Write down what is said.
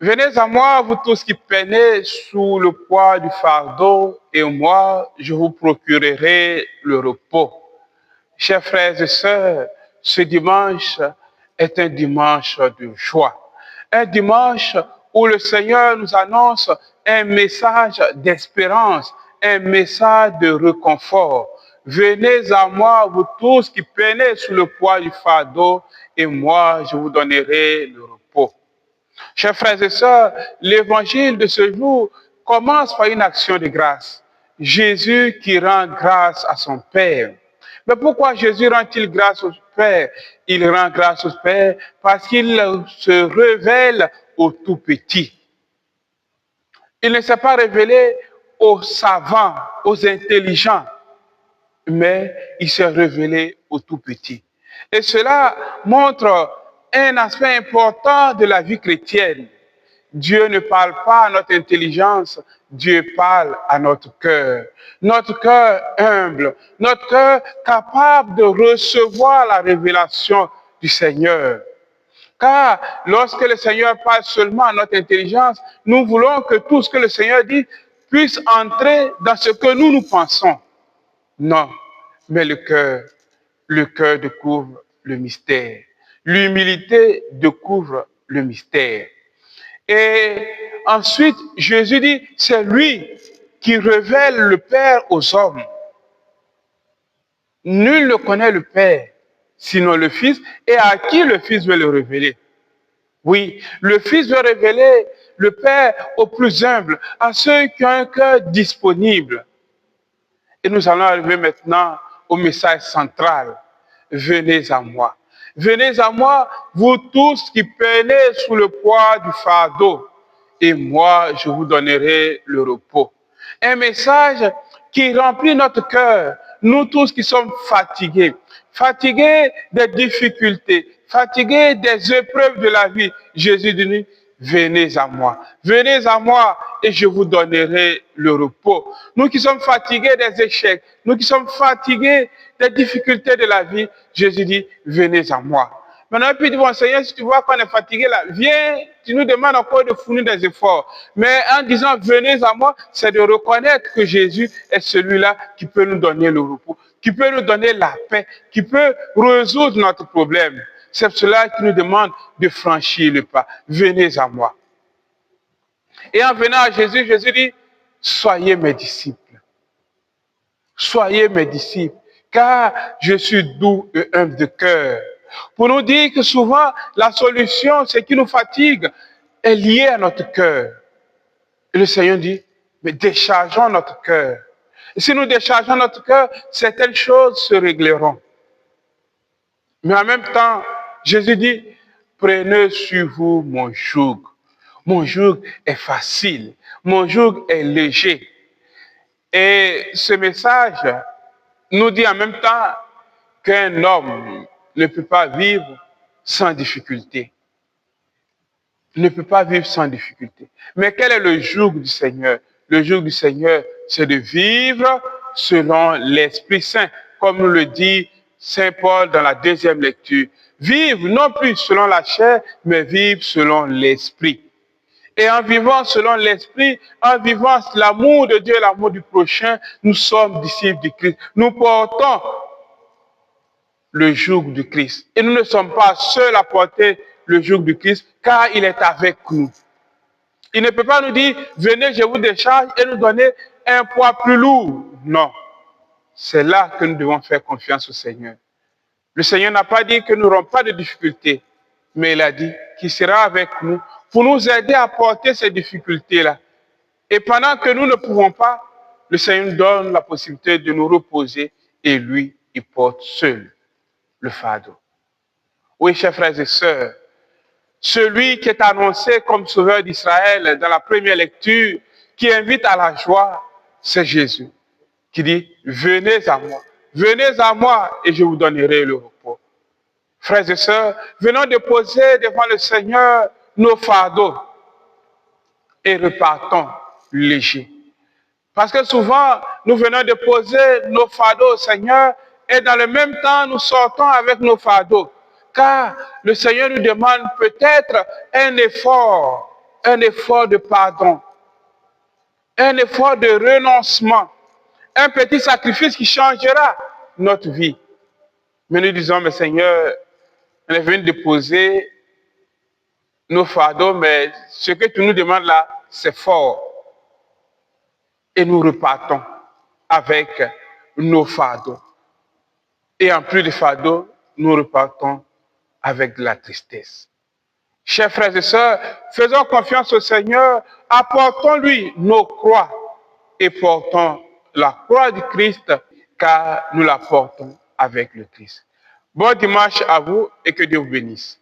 Venez à moi, vous tous qui peinez sous le poids du fardeau, et moi, je vous procurerai le repos. Chers frères et sœurs, ce dimanche est un dimanche de joie. Un dimanche où le Seigneur nous annonce un message d'espérance, un message de réconfort. Venez à moi, vous tous qui peinez sous le poids du fardeau, et moi, je vous donnerai le repos. Chers frères et sœurs, l'évangile de ce jour commence par une action de grâce. Jésus qui rend grâce à son Père. Mais pourquoi Jésus rend-il grâce au Père? Il rend grâce au Père parce qu'il se révèle au tout petit. Il ne s'est pas révélé aux savants, aux intelligents, mais il s'est révélé au tout petit. Et cela montre un aspect important de la vie chrétienne. Dieu ne parle pas à notre intelligence, Dieu parle à notre cœur. Notre cœur humble, notre cœur capable de recevoir la révélation du Seigneur. Car lorsque le Seigneur parle seulement à notre intelligence, nous voulons que tout ce que le Seigneur dit puisse entrer dans ce que nous pensons. Non, mais le cœur découvre le mystère. L'humilité découvre le mystère. Et ensuite, Jésus dit, c'est lui qui révèle le Père aux hommes. Nul ne connaît le Père, sinon le Fils, et à qui le Fils veut le révéler. Oui, le Fils veut révéler le Père aux plus humbles, à ceux qui ont un cœur disponible. Et nous allons arriver maintenant au message central. Venez à moi. Venez à moi, vous tous qui peinez sous le poids du fardeau, et moi, je vous donnerai le repos. Un message qui remplit notre cœur, nous tous qui sommes fatigués, fatigués des difficultés, fatigués des épreuves de la vie. Jésus dit, venez à moi et je vous donnerai le repos. Nous qui sommes fatigués des échecs, nous qui sommes fatigués des difficultés de la vie, Jésus dit, venez à moi. Maintenant, puis bon Seigneur, si tu vois qu'on est fatigué là, viens, tu nous demandes encore de fournir des efforts. Mais en disant venez à moi, c'est de reconnaître que Jésus est celui-là qui peut nous donner le repos, qui peut nous donner la paix, qui peut résoudre notre problème. C'est cela qui nous demande de franchir le pas. Venez à moi. Et en venant à Jésus, Jésus dit, soyez mes disciples. Soyez mes disciples, car je suis doux et humble de cœur. Pour nous dire que souvent, la solution, ce qui nous fatigue, est liée à notre cœur. Et le Seigneur dit, mais déchargeons notre cœur. Et si nous déchargeons notre cœur, certaines choses se régleront. Mais en même temps, Jésus dit, prenez sur vous mon joug. Mon joug est facile, mon joug est léger. Et ce message nous dit en même temps qu'un homme ne peut pas vivre sans difficulté. Il ne peut pas vivre sans difficulté. Mais quel est le joug du Seigneur? Le joug du Seigneur, c'est de vivre selon l'Esprit Saint, comme nous le dit Saint Paul dans la deuxième lecture. Vivre non plus selon la chair, mais vivre selon l'Esprit. Et en vivant selon l'Esprit, en vivant l'amour de Dieu, l'amour du prochain, nous sommes disciples du Christ. Nous portons le joug du Christ. Et nous ne sommes pas seuls à porter le joug du Christ, car il est avec nous. Il ne peut pas nous dire, venez, je vous décharge et nous donner un poids plus lourd. Non. C'est là que nous devons faire confiance au Seigneur. Le Seigneur n'a pas dit que nous n'aurons pas de difficultés, mais il a dit qu'il sera avec nous pour nous aider à porter ces difficultés-là. Et pendant que nous ne pouvons pas, le Seigneur nous donne la possibilité de nous reposer et lui, il porte seul le fardeau. Oui, chers frères et sœurs, celui qui est annoncé comme sauveur d'Israël dans la première lecture, qui invite à la joie, c'est Jésus, qui dit, venez à moi et je vous donnerai le repos. Frères et sœurs, venons déposer devant le Seigneur nos fardeaux et repartons légers. Parce que souvent, nous venons déposer nos fardeaux au Seigneur et dans le même temps, nous sortons avec nos fardeaux. Car le Seigneur nous demande peut-être un effort. un effort de pardon, un effort de renoncement, un petit sacrifice qui changera notre vie. Mais nous disons, mais Seigneur, on est venu déposer nos fardeaux, mais ce que tu nous demandes là, c'est fort. Et nous repartons avec nos fardeaux. Et en plus des fardeaux, nous repartons avec de la tristesse. Chers frères et sœurs, faisons confiance au Seigneur, apportons-lui nos croix et portons la croix du Christ, car nous la portons avec le Christ. Bon dimanche à vous et que Dieu vous bénisse.